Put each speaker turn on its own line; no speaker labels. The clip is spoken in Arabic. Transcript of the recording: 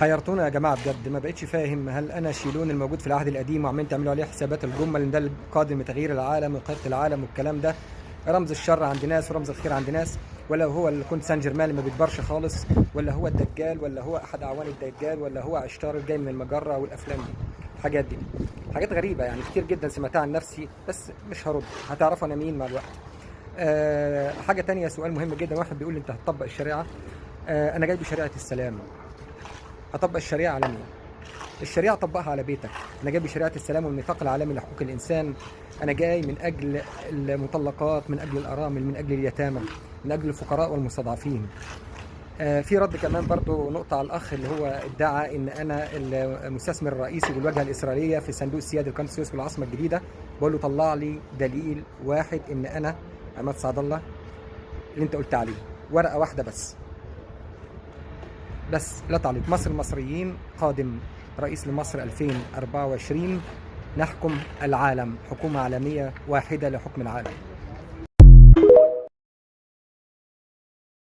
حيرتونا يا جماعه بجد، ما بقتش فاهم. هل انا شيلون الموجود في العهد القديم وعمالين تعملوا عليه حسابات الجمل ان ده القادم لتغيير العالم وقياده العالم والكلام ده، رمز الشر عند ناس ورمز الخير عند ناس، ولا هو اللي كنت سان جيرمان اللي ما بيكبرش خالص، ولا هو الدجال، ولا هو احد اعوان الدجال، ولا هو عشتار الجاي من المجره والافلام دي. الحاجات دي حاجات غريبه يعني، كتير جدا سمعتها عن نفسي، بس مش هرد، هتعرفوا انا مين مع الوقت. حاجه تانية، سؤال مهم جدا، واحد بيقول لي انت هتطبق الشريعه. انا جاي بشريعه السلام. هطبق الشريعه على مين؟ الشريعه طبقها على بيتك. انا جاي بشريعه السلام والميثاق العالمي لحقوق الانسان. انا جاي من اجل المطلقات، من اجل الارامل، من اجل اليتامى، من اجل الفقراء والمستضعفين. في رد كمان برضو نقطة على الأخ اللي هو ادعى إن أنا المستثمر الرئيسي بالواجهة الإسرائيلية في صندوق السيادي لقناة السويس بالعاصمة الجديدة. بقول له طلع لي دليل واحد إن أنا عماد سعد الله اللي أنت قلت عليه، ورقة واحدة بس. لا تعليق. مصر المصريين قادم رئيس لمصر 2024. نحكم العالم، حكومة عالمية واحدة لحكم العالم.